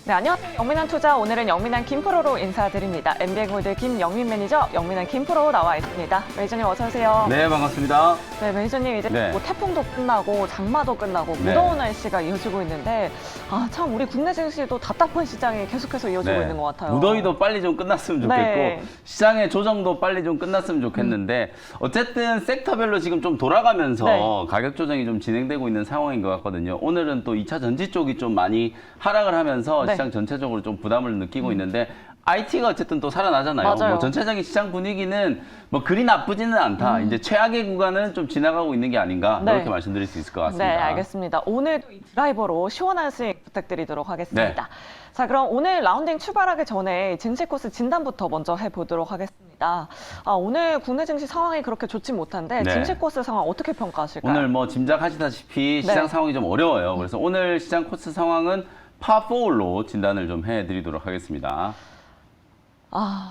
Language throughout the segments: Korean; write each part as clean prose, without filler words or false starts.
네, 안녕하세요. 영민한 투자. 오늘은 영민한 김프로로 인사드립니다. MBN골드 김영민 매니저, 영민한 김프로 나와 있습니다. 매니저님 어서 오세요. 네, 반갑습니다. 네, 매니저님 이제 네. 뭐 태풍도 끝나고 장마도 끝나고 네. 무더운 날씨가 이어지고 있는데 참 우리 국내 증시도 답답한 시장이 계속해서 이어지고 있는 것 같아요. 무더위도 빨리 좀 끝났으면 좋겠고 네. 시장의 조정도 빨리 좀 끝났으면 좋겠는데 어쨌든 섹터별로 지금 좀 돌아가면서 네. 가격 조정이 좀 진행되고 있는 상황인 것 같거든요. 오늘은 또 2차 전지 쪽이 좀 많이 하락을 하면서 네. 시장 전체적으로 좀 부담을 느끼고 있는데 IT가 어쨌든 또 살아나잖아요. 맞아요. 뭐 전체적인 시장 분위기는 뭐 그리 나쁘지는 않다. 이제 최악의 구간은 좀 지나가고 있는 게 아닌가 네. 이렇게 말씀드릴 수 있을 것 같습니다. 네, 알겠습니다. 오늘도 이 드라이버로 시원한 수익 부탁드리도록 하겠습니다. 네. 자, 그럼 오늘 라운딩 출발하기 전에 증시 코스 진단부터 먼저 해보도록 하겠습니다. 오늘 국내 증시 상황이 그렇게 좋지 못한데 네. 증시 코스 상황 어떻게 평가하실까요? 오늘 뭐 짐작하시다시피 시장 네. 상황이 좀 어려워요. 그래서 오늘 시장 코스 상황은 파4로 진단을 좀 해드리도록 하겠습니다.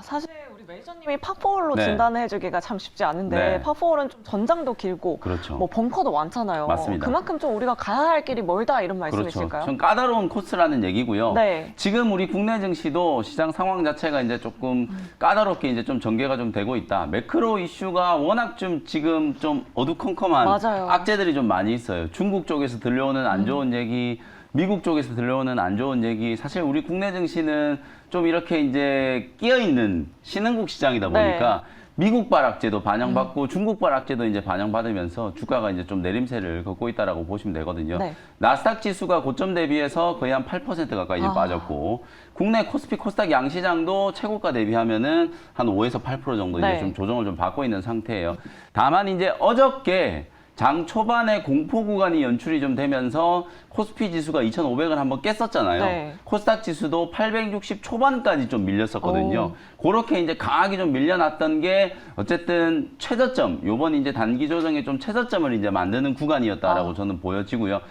사실 우리 매니저님이 파4홀로 네. 진단을 해주기가 참 쉽지 않은데 네. 파4홀은 좀 전장도 길고 그렇죠. 뭐 벙커도 많잖아요. 맞습니다. 그만큼 좀 우리가 가야 할 길이 멀다 이런 그렇죠. 말씀이실까요? 좀 까다로운 코스라는 얘기고요. 네. 지금 우리 국내 증시도 시장 상황 자체가 이제 조금 까다롭게 이제 좀 전개가 좀 되고 있다. 매크로 이슈가 워낙 좀 지금 좀 어두컴컴한 맞아요. 악재들이 좀 많이 있어요. 중국 쪽에서 들려오는 안 좋은 얘기, 미국 쪽에서 들려오는 안 좋은 얘기. 사실 우리 국내 증시는 좀 이렇게 이제 끼어 있는 신흥국 시장이다 보니까 미국발 악재도 반영받고 중국발 악재도 이제 반영받으면서 주가가 이제 좀 내림세를 걷고 있다라고 보시면 되거든요. 네. 나스닥 지수가 고점 대비해서 거의 한 8% 가까이 이제 빠졌고 국내 코스피 코스닥 양시장도 최고가 대비하면은 한 5에서 8% 정도 이제 네. 좀 조정을 좀 받고 있는 상태예요. 다만 이제 어저께 장 초반에 공포 구간이 연출이 좀 되면서 코스피 지수가 2,500을 한번 깼었잖아요. 네. 코스닥 지수도 860 초반까지 좀 밀렸었거든요. 그렇게 이제 강하게 좀 밀려났던 게 어쨌든 최저점, 요번 이제 단기 조정의 좀 최저점을 이제 만드는 구간이었다라고 저는 보여지고요.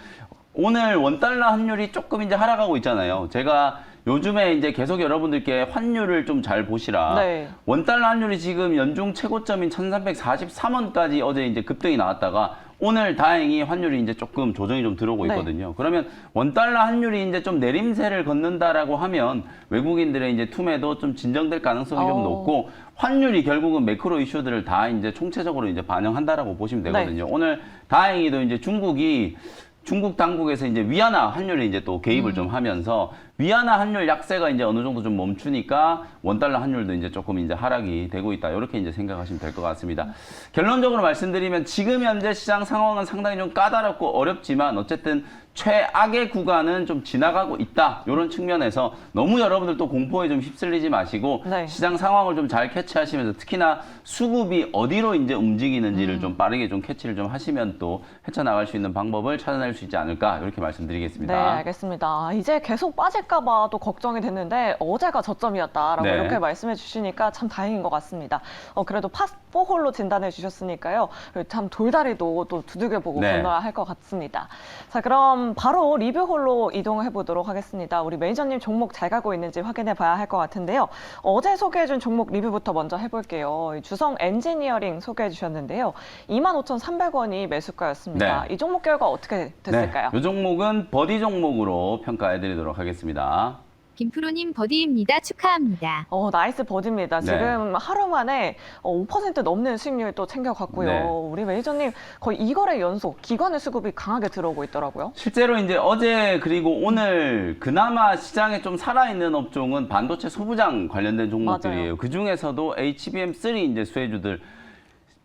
오늘 원달러 환율이 조금 이제 하락하고 있잖아요. 제가 요즘에 이제 계속 여러분들께 환율을 좀 잘 보시라. 네. 원달러 환율이 지금 연중 최고점인 1343원까지 어제 이제 급등이 나왔다가 오늘 다행히 환율이 이제 조금 조정이 좀 들어오고 있거든요. 그러면 원달러 환율이 이제 좀 내림세를 걷는다라고 하면 외국인들의 이제 투매도 좀 진정될 가능성이 좀 높고 환율이 결국은 매크로 이슈들을 다 이제 총체적으로 이제 반영한다라고 보시면 되거든요. 오늘 다행히도 이제 중국 당국에서 이제 위안화 환율에 이제 또 개입을 좀 하면서 위안화 환율 약세가 이제 어느 정도 좀 멈추니까 원달러 환율도 이제 조금 이제 하락이 되고 있다. 이렇게 이제 생각하시면 될 것 같습니다. 결론적으로 말씀드리면 지금 현재 시장 상황은 상당히 좀 까다롭고 어렵지만 어쨌든 최악의 구간은 좀 지나가고 있다. 이런 측면에서 너무 여러분들 또 공포에 좀 휩쓸리지 마시고 네. 시장 상황을 좀 잘 캐치하시면서 특히나 수급이 어디로 이제 움직이는지를 좀 빠르게 좀 캐치를 좀 하시면 또 헤쳐나갈 수 있는 방법을 찾아낼 수 있지 않을까 이렇게 말씀드리겠습니다. 네, 알겠습니다. 이제 계속 빠질까봐 또 걱정이 됐는데 어제가 저점이었다라고 네. 이렇게 말씀해 주시니까 참 다행인 것 같습니다. 그래도 파4홀로 진단해 주셨으니까요. 참 돌다리도 또 두들겨보고 네. 건너야 할 것 같습니다. 자, 그럼 바로 리뷰홀로 이동해 보도록 하겠습니다. 우리 매니저님 종목 잘 가고 있는지 확인해 봐야 할 것 같은데요. 어제 소개해 준 종목 리뷰부터 먼저 해볼게요. 주성 엔지니어링 소개해 주셨는데요. 25,300원이 매수가였습니다. 네. 이 종목 결과 어떻게 됐을까요? 이 종목은 버디 종목으로 평가해 드리도록 하겠습니다. 김프로님 버디입니다. 축하합니다. 나이스 버디입니다. 네. 지금 하루 만에 5% 넘는 수익률 또 챙겨갔고요. 네. 우리 매니저님 거의 2거래 연속 기관의 수급이 강하게 들어오고 있더라고요. 실제로 이제 어제 그리고 오늘 그나마 시장에 좀 살아있는 업종은 반도체 소부장 관련된 종목들이에요. 맞아요. 그 중에서도 HBM3 이제 수혜주들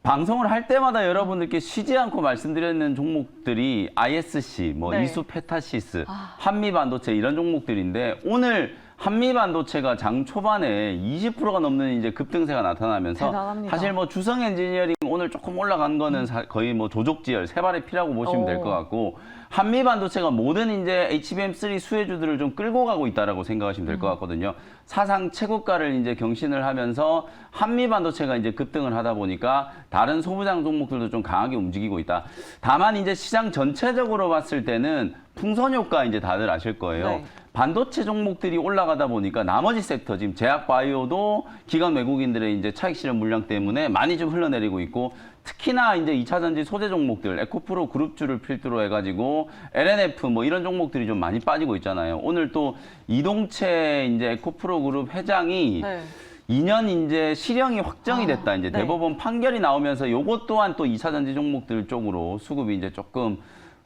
방송을 할 때마다 여러분들께 쉬지 않고 말씀드렸는 종목들이 ISC, 뭐 네. 이수페타시스, 한미반도체 이런 종목들인데 오늘 한미반도체가 장 초반에 20%가 넘는 이제 급등세가 나타나면서 대단합니다. 사실 뭐 주성 엔지니어링 오늘 조금 올라간 거는 거의 뭐 조족지열 세 발의 피라고 보시면 될 것 같고 한미반도체가 모든 이제 HBM3 수혜주들을 좀 끌고 가고 있다라고 생각하시면 될 것 같거든요. 사상 최고가를 이제 경신을 하면서 한미반도체가 이제 급등을 하다 보니까 다른 소부장 종목들도 좀 강하게 움직이고 있다. 다만 이제 시장 전체적으로 봤을 때는 풍선 효과 이제 다들 아실 거예요. 네. 반도체 종목들이 올라가다 보니까 나머지 섹터 지금 제약 바이오도 기관 외국인들의 이제 차익 실현 물량 때문에 많이 좀 흘러내리고 있고 특히나 이제 2차 전지 소재 종목들 에코프로 그룹주를 필두로 해가지고 LNF 뭐 이런 종목들이 좀 많이 빠지고 있잖아요. 오늘 또 이동채 이제 에코프로 그룹 회장이 네. 2년 이제 실형이 확정이 됐다. 이제 네. 대법원 판결이 나오면서 요것 또한 또 2차 전지 종목들 쪽으로 수급이 이제 조금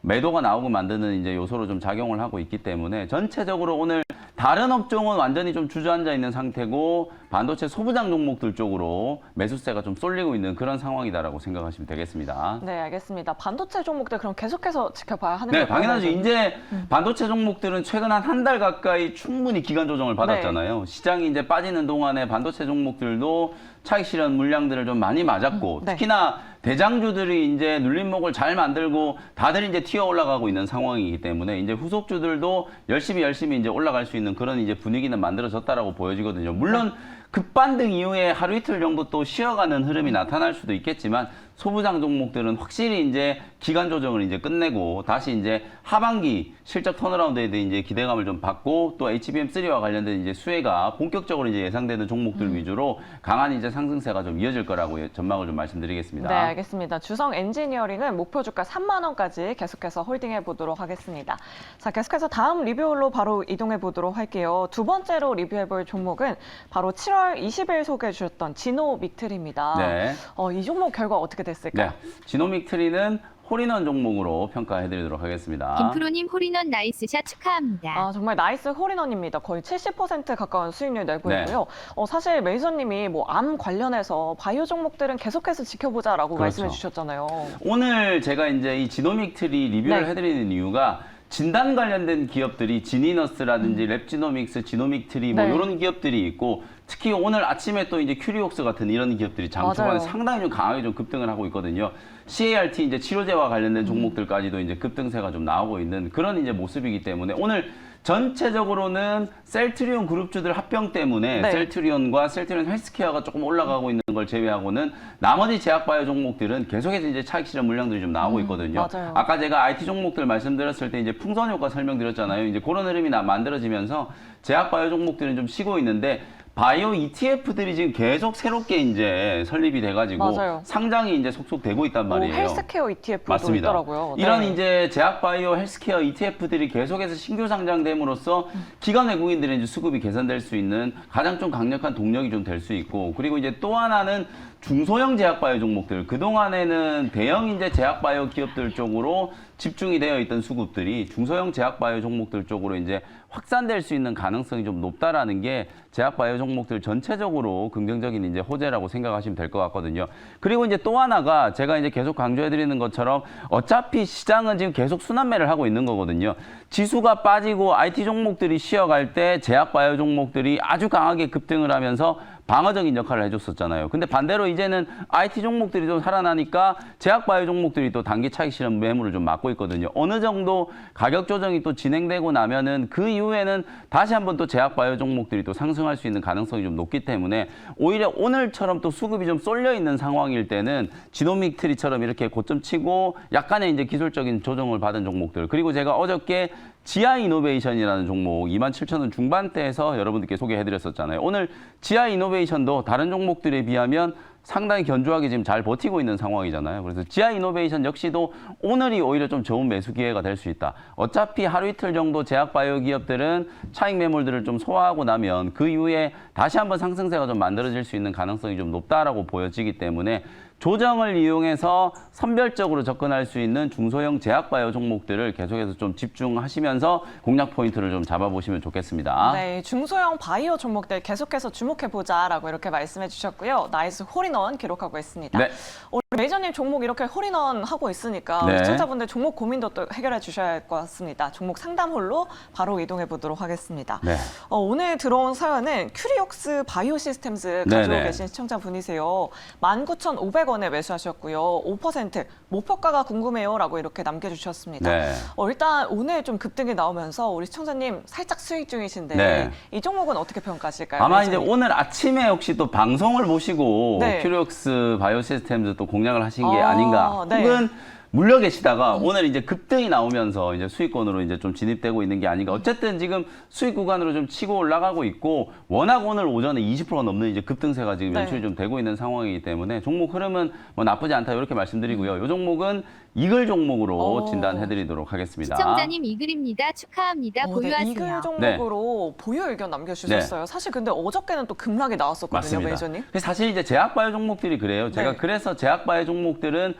매도가 나오고 만드는 이제 요소로 좀 작용을 하고 있기 때문에 전체적으로 오늘 다른 업종은 완전히 좀 주저앉아 있는 상태고 반도체 소부장 종목들 쪽으로 매수세가 좀 쏠리고 있는 그런 상황이다라고 생각하시면 되겠습니다. 네, 알겠습니다. 반도체 종목들 그럼 계속해서 지켜봐야 하는 네, 걸까요? 당연하죠. 이제 반도체 종목들은 최근 한 달 가까이 충분히 기간 조정을 받았잖아요. 시장이 이제 빠지는 동안에 반도체 종목들도 차익 실현 물량들을 좀 많이 맞았고 네. 특히나 대장주들이 이제 눌림목을 잘 만들고 다들 이제 튀어 올라가고 있는 상황이기 때문에 이제 후속주들도 열심히 이제 올라갈 수 있는 그런 이제 분위기는 만들어졌다라고 보여지거든요. 물론 급반등 이후에 하루 이틀 정도 또 쉬어가는 흐름이 나타날 수도 있겠지만 소부장 종목들은 확실히 이제 기간 조정을 이제 끝내고 다시 이제 하반기 실적 턴어라운드에 대해 이제 기대감을 좀 받고 또 HBM3와 관련된 이제 수혜가 본격적으로 이제 예상되는 종목들 위주로 강한 이제 상승세가 좀 이어질 거라고 전망을 좀 말씀드리겠습니다. 네, 알겠습니다. 주성 엔지니어링은 목표 주가 3만 원까지 계속해서 홀딩해 보도록 하겠습니다. 자, 계속해서 다음 리뷰로 바로 이동해 보도록 할게요. 두 번째로 리뷰해 볼 종목은 바로 7월 20일 소개해 주셨던 지노믹틀입니다. 네. 이 종목 결과 어떻게 됐을까요? 네. 지노믹트리는 홀인원 종목으로 평가해드리도록 하겠습니다. 김프로님 홀인원 나이스샷 축하합니다. 정말 나이스 홀인원입니다. 거의 70% 가까운 수익률 내고 네. 있고요. 사실 메이저님이 뭐 암 관련해서 바이오 종목들은 계속해서 지켜보자라고 그렇죠. 말씀해 주셨잖아요. 오늘 제가 이제 이 지노믹트리 리뷰를 네. 해드리는 이유가 진단 관련된 기업들이 지니너스라든지 랩지노믹스, 지노믹트리 뭐 네. 이런 기업들이 있고 특히 오늘 아침에 또 이제 큐리옥스 같은 이런 기업들이 장 초반에 맞아요. 상당히 좀 강하게 좀 급등을 하고 있거든요. CART 이제 치료제와 관련된 종목들까지도 이제 급등세가 좀 나오고 있는 그런 이제 모습이기 때문에 오늘 전체적으로는 셀트리온 그룹주들 합병 때문에 네. 셀트리온과 셀트리온 헬스케어가 조금 올라가고 있는 걸 제외하고는 나머지 제약바이오 종목들은 계속해서 이제 차익 실현 물량들이 좀 나오고 있거든요. 맞아요. 아까 제가 IT 종목들 말씀드렸을 때 이제 풍선 효과 설명드렸잖아요. 이제 그런 흐름이 만들어지면서 제약바이오 종목들은 좀 쉬고 있는데 바이오 ETF들이 지금 계속 새롭게 이제 설립이 돼가지고 맞아요. 상장이 이제 속속 되고 있단 뭐 말이에요. 헬스케어 ETF도 맞습니다. 있더라고요. 이런 네. 이제 제약바이오 헬스케어 ETF들이 계속해서 신규 상장됨으로써 기관 외국인들의 이제 수급이 개선될 수 있는 가장 좀 강력한 동력이 좀 될 수 있고 그리고 이제 또 하나는 중소형 제약바이오 종목들 그동안에는 대형 이제 제약바이오 기업들 쪽으로 집중이 되어 있던 수급들이 중소형 제약바이오 종목들 쪽으로 이제 확산될 수 있는 가능성이 좀 높다라는 게 제약바이오 종목들 전체적으로 긍정적인 이제 호재라고 생각하시면 될 것 같거든요. 그리고 이제 또 하나가 제가 이제 계속 강조해드리는 것처럼 어차피 시장은 지금 계속 순환매를 하고 있는 거거든요. 지수가 빠지고 IT 종목들이 쉬어갈 때 제약바이오 종목들이 아주 강하게 급등을 하면서 방어적인 역할을 해줬었잖아요. 근데 반대로 이제는 IT 종목들이 좀 살아나니까 제약바이오 종목들이 또 단기 차익 실현 매물을 좀 막고 있거든요. 어느 정도 가격 조정이 또 진행되고 나면은 그 이후에는 다시 한번 또 제약바이오 종목들이 또 상승할 수 있는 가능성이 좀 높기 때문에 오히려 오늘처럼 또 수급이 좀 쏠려 있는 상황일 때는 지노믹트리처럼 이렇게 고점 치고 약간의 이제 기술적인 조정을 받은 종목들 그리고 제가 어저께 지아이노베이션이라는 종목 27,000원 중반대에서 여러분들께 소개해드렸었잖아요. 오늘 지아이노베이션도 다른 종목들에 비하면 상당히 견조하게 지금 잘 버티고 있는 상황이잖아요. 그래서 지아이노베이션 역시도 오늘이 오히려 좀 좋은 매수 기회가 될 수 있다. 어차피 하루 이틀 정도 제약바이오 기업들은 차익 매물들을 좀 소화하고 나면 그 이후에 다시 한번 상승세가 좀 만들어질 수 있는 가능성이 좀 높다라고 보여지기 때문에 조정을 이용해서 선별적으로 접근할 수 있는 중소형 제약바이오 종목들을 계속해서 좀 집중하시면서 공략 포인트를 좀 잡아보시면 좋겠습니다. 네, 중소형 바이오 종목들 계속해서 주목해보자라고 이렇게 말씀해 주셨고요. 나이스 홀인원 기록하고 있습니다. 네. 우리 메이저님 종목 이렇게 홀인원 하고 있으니까 네. 시청자분들 종목 고민도 또 해결해 주셔야 할 것 같습니다. 종목 상담홀로 바로 이동해 보도록 하겠습니다. 네. 오늘 들어온 사연은 큐리옥스 바이오 시스템즈 가지고 네네. 계신 시청자분이세요. 19,500원에 매수하셨고요. 5% 목표가가 궁금해요라고 이렇게 남겨주셨습니다. 네. 일단 오늘 좀 급등이 나오면서 우리 시청자님 살짝 수익 중이신데 네. 이 종목은 어떻게 평가하실까요? 아마 이제 매수님? 오늘 아침에 혹시 또 방송을 보시고 네. 큐리옥스 바이오 시스템즈 또 공략을 하신 게 아닌가. 네. 혹은 물려 계시다가 오늘 이제 급등이 나오면서 이제 수익권으로 이제 좀 진입되고 있는 게 아닌가. 어쨌든 지금 수익 구간으로 좀 치고 올라가고 있고 워낙 오늘 오전에 20%가 넘는 이제 급등세가 지금 연출이 좀 되고 있는 상황이기 때문에 종목 흐름은 뭐 나쁘지 않다 이렇게 말씀드리고요. 이 종목은 이글 종목으로 진단해드리도록 하겠습니다. 시청자님 이글입니다. 축하합니다. 네, 보유하세요. 이글 종목으로 보유 의견 남겨주셨어요. 사실 근데 어저께는 또 급락이 나왔었거든요, 맞습니다. 매니저님. 사실 이제 제약바이오 종목들이 그래요. 제가 네. 그래서 제약바이오 종목들은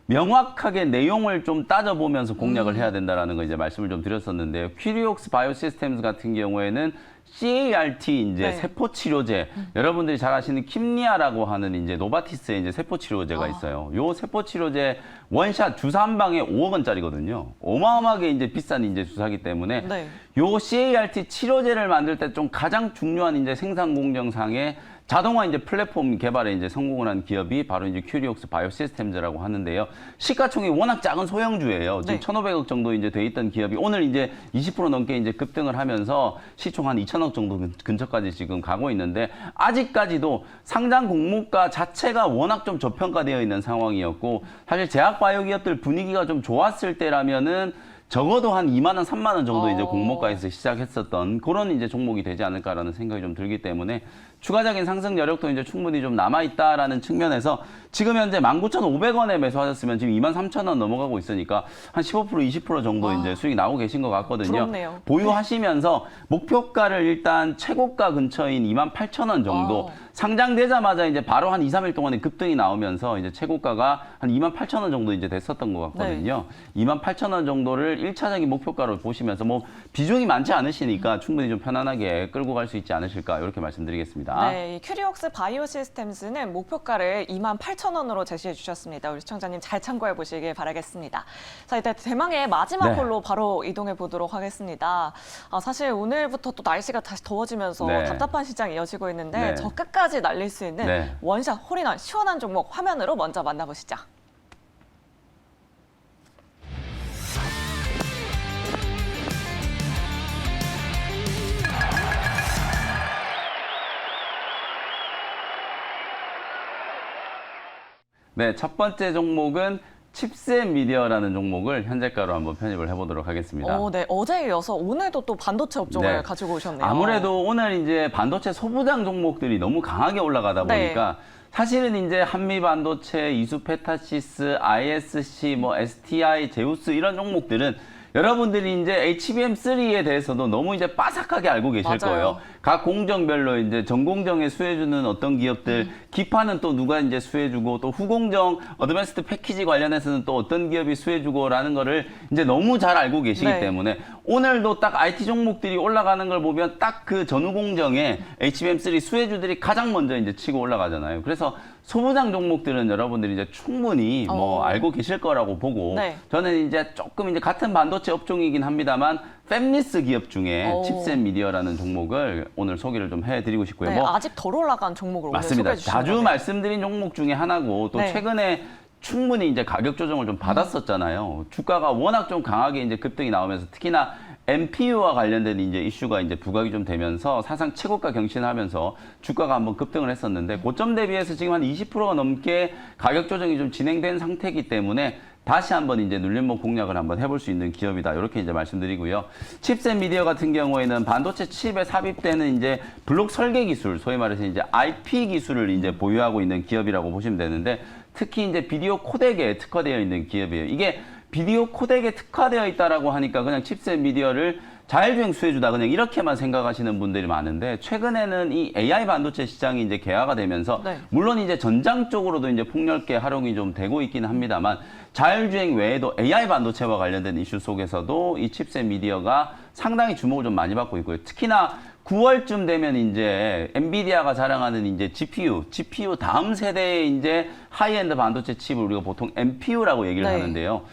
명확하게 내용을 좀 따져보면서 공략을 해야 된다라는 거 이제 말씀을 좀 드렸었는데요. 퀴리옥스 바이오시스템즈 같은 경우에는 CAR-T 이제 네. 세포 치료제 여러분들이 잘 아시는 킴리아라고 하는 이제 노바티스의 이제 세포 치료제가 있어요. 요 세포 치료제 원샷 주사 한 방에 5억 원짜리거든요. 어마어마하게 이제 비싼 이제 주사기 때문에 네. 요 CAR-T 치료제를 만들 때 좀 가장 중요한 이제 생산 공정상에 자동화 이제 플랫폼 개발에 이제 성공을 한 기업이 바로 이제 큐리옥스 바이오시스템즈라고 하는데요. 시가총이 워낙 작은 소형주예요. 지금 네. 1,500억 정도 이제 돼 있던 기업이 오늘 이제 20% 넘게 이제 급등을 하면서 시총 한 2,000억 정도 근처까지 지금 가고 있는데 아직까지도 상장 공모가 자체가 워낙 좀 저평가되어 있는 상황이었고 사실 제약 바이오 기업들 분위기가 좀 좋았을 때라면은 적어도 한 2만 원, 3만 원 정도 이제 공모가에서 시작했었던 그런 이제 종목이 되지 않을까라는 생각이 좀 들기 때문에 추가적인 상승 여력도 이제 충분히 좀 남아있다라는 측면에서 지금 현재 19,500원에 매수하셨으면 지금 23,000원 넘어가고 있으니까 한 15%, 20% 정도 이제 수익이 나오고 계신 것 같거든요. 부럽네요. 보유하시면서 목표가를 일단 최고가 근처인 28,000원 정도 상장되자마자 이제 바로 한 2, 3일 동안에 급등이 나오면서 이제 최고가가 한 28,000원 정도 이제 됐었던 것 같거든요. 28,000원 정도를 1차적인 목표가로 보시면서 뭐 비중이 많지 않으시니까 충분히 좀 편안하게 끌고 갈 수 있지 않으실까 이렇게 말씀드리겠습니다. 네, 이 큐리옥스 바이오시스템즈는 목표가를 28,000원으로 제시해 주셨습니다. 우리 시청자님 잘 참고해 보시길 바라겠습니다. 자, 이제 대망의 마지막 네. 홀로 바로 이동해 보도록 하겠습니다. 사실 오늘부터 또 날씨가 다시 더워지면서 네. 답답한 시장이 이어지고 있는데 네. 저가까지 날릴 수 있는 네. 원샷 홀인원 시원한 종목 화면으로 먼저 만나보시죠. 네, 첫 번째 종목은 칩셋 미디어라는 종목을 현재가로 한번 편입을 해보도록 하겠습니다. 네, 어제에 이어서 오늘도 또 반도체 업종을 네. 가지고 오셨네요. 아무래도 오늘 이제 반도체 소부장 종목들이 너무 강하게 올라가다 보니까 사실은 이제 한미 반도체, 이수페타시스, ISC, 뭐 STI, 제우스 이런 종목들은 여러분들이 이제 HBM3에 대해서도 너무 이제 빠삭하게 알고 계실 맞아요. 거예요. 각 공정별로 이제 전공정에 수혜주는 어떤 기업들, 기판은 또 누가 이제 수혜주고 또 후공정, 어드밴스드 패키지 관련해서는 또 어떤 기업이 수혜주고라는 거를 이제 너무 잘 알고 계시기 네. 때문에 오늘도 딱 IT 종목들이 올라가는 걸 보면 딱 그 전후공정에 HBM3 수혜주들이 가장 먼저 이제 치고 올라가잖아요. 그래서 소부장 종목들은 여러분들이 이제 충분히 뭐 알고 계실 거라고 보고 네. 저는 이제 조금 이제 같은 반도체 업종이긴 합니다만 팹리스 기업 중에 칩셋 미디어라는 종목을 오늘 소개를 좀 해드리고 싶고요. 네, 뭐 아직 덜 올라간 종목을 맞습니다. 오늘 소개해 주시는 자주 거네요. 말씀드린 종목 중에 하나고 또 네. 최근에 충분히 이제 가격 조정을 좀 받았었잖아요. 주가가 워낙 좀 강하게 이제 급등이 나오면서 특히나 NPU와 관련된 이제 이슈가 이제 부각이 좀 되면서 사상 최고가 경신하면서 주가가 한번 급등을 했었는데 고점 대비해서 지금 한 20%가 넘게 가격 조정이 좀 진행된 상태이기 때문에 다시 한번 이제 눌림목 공략을 한번 해볼 수 있는 기업이다. 이렇게 이제 말씀드리고요. 칩셋 미디어 같은 경우에는 반도체 칩에 삽입되는 이제 블록 설계 기술, 소위 말해서 이제 IP 기술을 이제 보유하고 있는 기업이라고 보시면 되는데 특히 이제 비디오 코덱에 특화되어 있는 기업이에요. 이게 비디오 코덱에 특화되어 있다라고 하니까 그냥 칩셋 미디어를 자율주행 수혜주다 그냥 이렇게만 생각하시는 분들이 많은데 최근에는 이 AI 반도체 시장이 이제 개화가 되면서 네. 물론 이제 전장 쪽으로도 이제 폭넓게 활용이 좀 되고 있기는 합니다만 자율주행 외에도 AI 반도체와 관련된 이슈 속에서도 이 칩셋 미디어가 상당히 주목을 좀 많이 받고 있고요. 특히나 9월쯤 되면 이제 엔비디아가 자랑하는 이제 GPU 다음 세대의 이제 하이엔드 반도체 칩을 우리가 보통 NPU라고 얘기를 네. 하는데요.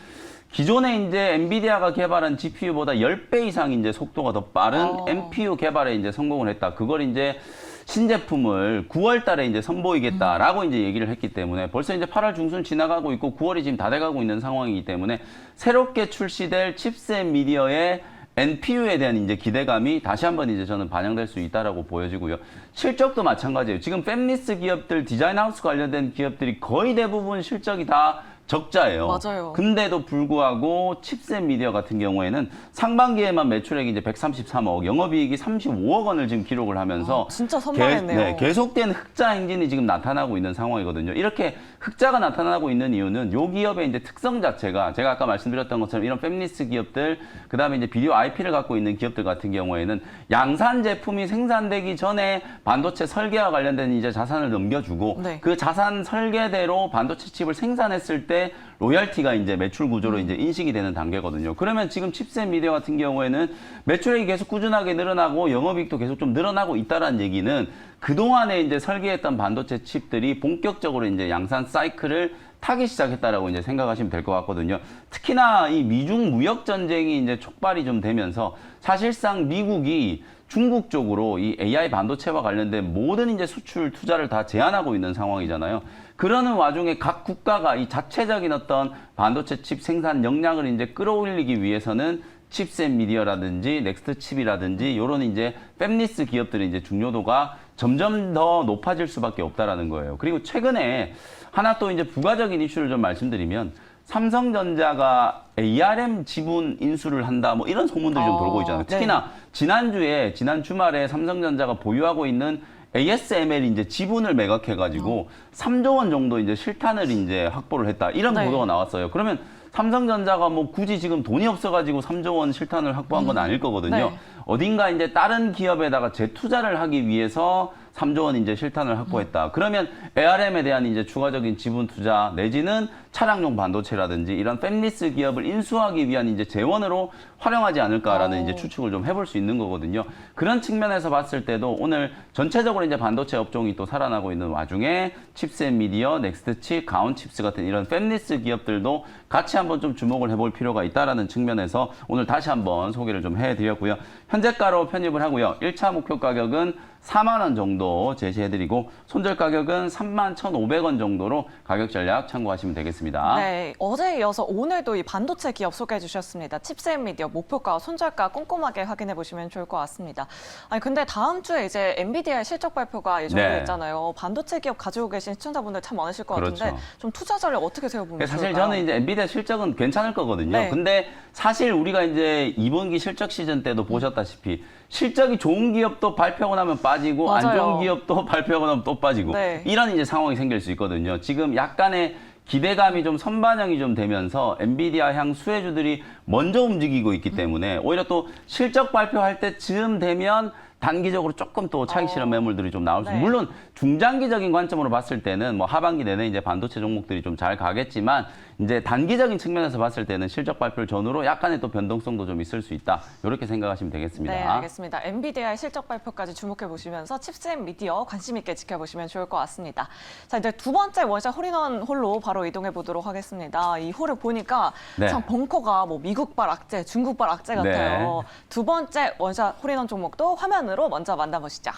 기존에 이제 엔비디아가 개발한 GPU보다 10배 이상 이제 속도가 더 빠른 NPU 개발에 이제 성공을 했다. 그걸 이제 신제품을 9월 달에 이제 선보이겠다라고 이제 얘기를 했기 때문에 벌써 이제 8월 중순 지나가고 있고 9월이 지금 다 돼가고 있는 상황이기 때문에 새롭게 출시될 칩셋 미디어의 NPU에 대한 이제 기대감이 다시 한번 이제 저는 반영될 수 있다라고 보여지고요. 실적도 마찬가지예요. 지금 팹리스 기업들, 디자인 하우스 관련된 기업들이 거의 대부분 실적이 다 적자예요. 맞아요. 근데도 불구하고 칩셋 미디어 같은 경우에는 상반기에만 매출액이 이제 133억, 영업이익이 35억 원을 지금 기록을 하면서 진짜 선방했네요. 계속된 흑자 행진이 지금 나타나고 있는 상황이거든요. 이렇게 흑자가 나타나고 있는 이유는 요 기업의 이제 특성 자체가 제가 아까 말씀드렸던 것처럼 이런 팹리스 기업들, 그다음에 이제 비디오 IP를 갖고 있는 기업들 같은 경우에는 양산 제품이 생산되기 전에 반도체 설계와 관련된 이제 자산을 넘겨주고 네. 그 자산 설계대로 반도체 칩을 생산했을 때 로열티가 이제 매출 구조로 이제 인식이 되는 단계거든요. 그러면 지금 칩셋 미디어 같은 경우에는 매출액이 계속 꾸준하게 늘어나고 영업이익도 계속 좀 늘어나고 있다라는 얘기는 그동안에 이제 설계했던 반도체 칩들이 본격적으로 이제 양산 사이클을 타기 시작했다라고 이제 생각하시면 될 것 같거든요. 특히나 이 미중 무역 전쟁이 이제 촉발이 좀 되면서 사실상 미국이 중국 쪽으로 이 AI 반도체와 관련된 모든 이제 수출 투자를 다 제한하고 있는 상황이잖아요. 그러는 와중에 각 국가가 이 자체적인 어떤 반도체 칩 생산 역량을 이제 끌어올리기 위해서는 칩셋 미디어라든지 넥스트 칩이라든지 이런 이제 팹리스 기업들의 이제 중요도가 점점 더 높아질 수밖에 없다라는 거예요. 그리고 최근에 하나 또 이제 부가적인 이슈를 좀 말씀드리면 삼성전자가 ARM 지분 인수를 한다 뭐 이런 소문들이 좀 돌고 있잖아요. 특히나 지난 주말에 삼성전자가 보유하고 있는 ASML 이제 지분을 매각해가지고 3조 원 정도 이제 실탄을 이제 확보를 했다 이런 네. 보도가 나왔어요. 그러면 삼성전자가 뭐 굳이 지금 돈이 없어가지고 3조 원 실탄을 확보한 건 아닐 거거든요. 네. 어딘가 이제 다른 기업에다가 재투자를 하기 위해서 3조 원 이제 실탄을 확보했다. 그러면 ARM에 대한 이제 추가적인 지분 투자 내지는 차량용 반도체라든지 이런 팹리스 기업을 인수하기 위한 이제 재원으로 활용하지 않을까라는 이제 추측을 좀 해볼 수 있는 거거든요. 그런 측면에서 봤을 때도 오늘 전체적으로 이제 반도체 업종이 또 살아나고 있는 와중에 칩셋 미디어, 넥스트 칩, 가온 칩스 같은 이런 팹리스 기업들도 같이 한번 좀 주목을 해볼 필요가 있다라는 측면에서 오늘 다시 한번 소개를 좀 해드렸고요. 현재가로 편입을 하고요. 1차 목표 가격은 4만 원 정도 제시해드리고 손절 가격은 3만 1,500원 정도로 가격 전략 참고하시면 되겠습니다. 네, 어제에 이어서 오늘도 이 반도체 기업 소개해 주셨습니다. 칩셋 미디어 목표가, 손절가 꼼꼼하게 확인해 보시면 좋을 것 같습니다. 아니 근데 다음 주에 이제 엔비디아의 실적 발표가 예정돼 네. 있잖아요. 반도체 기업 가지고 계신 시청자분들 참 많으실 것 같은데 그렇죠. 좀 투자 전략 어떻게 세워보면 사실 좋을까요? 저는 이제 엔비디아 실적은 괜찮을 거거든요. 네. 근데 사실 우리가 이제 2분기 실적 시즌 때도 보셨다시피 실적이 좋은 기업도 발표하고 나면 빠지고 안 맞아요. 좋은 기업도 발표하고 나면 또 빠지고 네. 이런 이제 상황이 생길 수 있거든요. 지금 약간의 기대감이 좀 선반영이 좀 되면서 엔비디아 향 수혜주들이 먼저 움직이고 있기 때문에 오히려 또 실적 발표할 때쯤 되면 단기적으로 조금 또 차익 실현 매물들이 좀 나올 수 네. 물론 중장기적인 관점으로 봤을 때는 뭐 하반기 내내 이제 반도체 종목들이 좀 잘 가겠지만 이제 단기적인 측면에서 봤을 때는 실적 발표를 전후로 약간의 또 변동성도 좀 있을 수 있다. 이렇게 생각하시면 되겠습니다. 네, 알겠습니다. 엔비디아의 실적 발표까지 주목해 보시면서 칩셋 미디어 관심 있게 지켜보시면 좋을 것 같습니다. 자, 이제 두 번째 원샷 홀인원 홀로 바로 이동해 보도록 하겠습니다. 이 홀을 보니까 네. 참 벙커가 뭐 미국발 악재, 중국발 악재 같아요. 네. 두 번째 원샷 홀인원 종목도 화면으로 먼저 만나보시죠.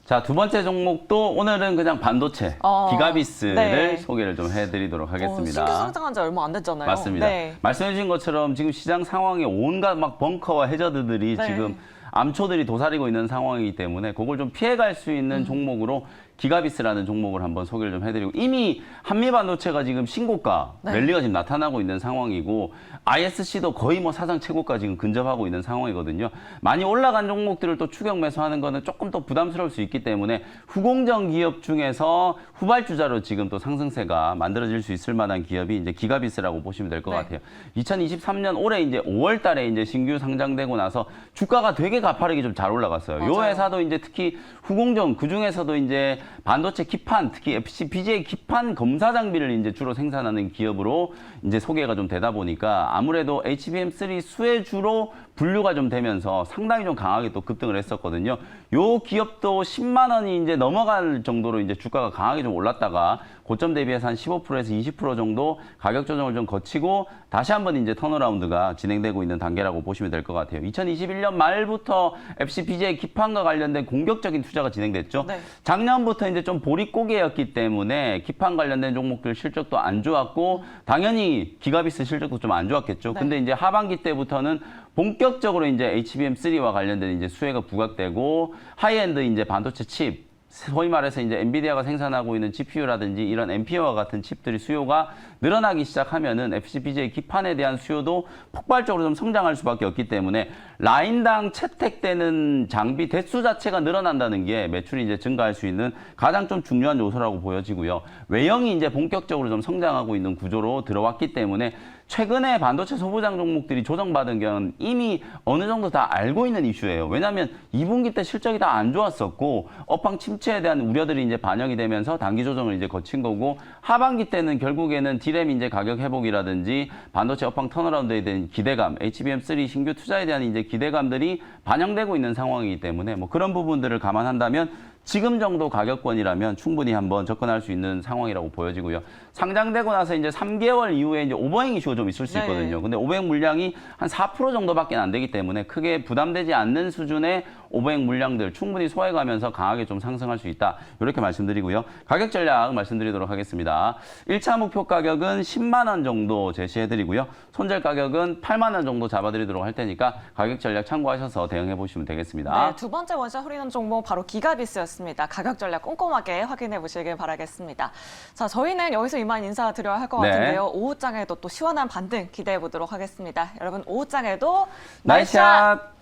자, 두 번째 종목도 오늘은 그냥 반도체, 기가비스를 네. 소개를 좀 해드리도록 하겠습니다. 신규 상장한 지 얼마 안 됐잖아요. 맞습니다. 네. 말씀해 주신 것처럼 지금 시장 상황에 온갖 막 벙커와 해저드들이 네. 지금 암초들이 도사리고 있는 상황이기 때문에 그걸 좀 피해갈 수 있는 종목으로 기가비스라는 종목을 한번 소개를 좀 해드리고 이미 한미반도체가 지금 신고가 네. 랠리가 지금 나타나고 있는 상황이고 ISC도 거의 뭐 사상 최고가 지금 근접하고 있는 상황이거든요. 많이 올라간 종목들을 또 추격 매수하는 거는 조금 더 부담스러울 수 있기 때문에 후공정 기업 중에서 후발주자로 지금 또 상승세가 만들어질 수 있을 만한 기업이 이제 기가비스라고 보시면 될 것 네. 같아요. 2023년 올해 이제 5월 달에 이제 신규 상장되고 나서 주가가 되게 가파르게 좀 잘 올라갔어요. 요 맞아요. 회사도 이제 특히 후공정 그 중에서도 이제 반도체 기판, 특히 FPGA 기판 검사 장비를 이제 주로 생산하는 기업으로 이제 소개가 좀 되다 보니까 아무래도 HBM3 수혜주로 분류가 좀 되면서 상당히 좀 강하게 또 급등을 했었거든요. 요 기업도 10만 원이 이제 넘어갈 정도로 이제 주가가 강하게 좀 올랐다가 고점 대비해서 한 15%에서 20% 정도 가격 조정을 좀 거치고 다시 한번 이제 턴어라운드가 진행되고 있는 단계라고 보시면 될 것 같아요. 2021년 말부터 FPGA 기판과 관련된 공격적인 투자가 진행됐죠. 네. 작년부터 이제 좀 보릿고개였기 때문에 기판 관련된 종목들 실적도 안 좋았고 당연히 기가비스 실적도 좀 안 좋았겠죠. 네. 근데 이제 하반기 때부터는 본격적으로 이제 HBM3와 관련된 이제 수혜가 부각되고 하이엔드 이제 반도체 칩 소위 말해서 이제 엔비디아가 생산하고 있는 GPU라든지 이런 엠피어와 같은 칩들이 수요가 늘어나기 시작하면은 FPGA 기판에 대한 수요도 폭발적으로 좀 성장할 수밖에 없기 때문에 라인당 채택되는 장비 대수 자체가 늘어난다는 게 매출이 이제 증가할 수 있는 가장 좀 중요한 요소라고 보여지고요. 외형이 이제 본격적으로 좀 성장하고 있는 구조로 들어왔기 때문에 최근에 반도체 소부장 종목들이 조정받은 건 이미 어느 정도 다 알고 있는 이슈예요. 왜냐하면 2분기 때 실적이 다 안 좋았었고 업황 침체에 대한 우려들이 이제 반영이 되면서 단기 조정을 이제 거친 거고 하반기 때는 결국에는 디램 이제 가격 회복이라든지 반도체 업황 턴어라운드에 대한 기대감, HBM3 신규 투자에 대한 이제 기대감들이 반영되고 있는 상황이기 때문에 뭐 그런 부분들을 감안한다면 지금 정도 가격권이라면 충분히 한번 접근할 수 있는 상황이라고 보여지고요. 상장되고 나서 이제 3개월 이후에 이제 오버행 이슈가 좀 있을 수 있거든요. 근데 오버행 물량이 한 4% 정도밖에 안 되기 때문에 크게 부담되지 않는 수준의 오버행 물량들 충분히 소화해가면서 강하게 좀 상승할 수 있다. 이렇게 말씀드리고요. 가격 전략 말씀드리도록 하겠습니다. 1차 목표 가격은 10만 원 정도 제시해드리고요. 손절 가격은 8만 원 정도 잡아드리도록 할 테니까 가격 전략 참고하셔서 대응해 보시면 되겠습니다. 네, 두 번째 원샷 흐리는 종목 바로 기가비스였습니다. 가격 전략 꼼꼼하게 확인해 보시길 바라겠습니다. 자, 저희는 여기서 이만 인사드려야 할 것 네. 같은데요. 오후장에도 또 시원한 반등 기대해 보도록 하겠습니다. 여러분 오후장에도 나이스 샷!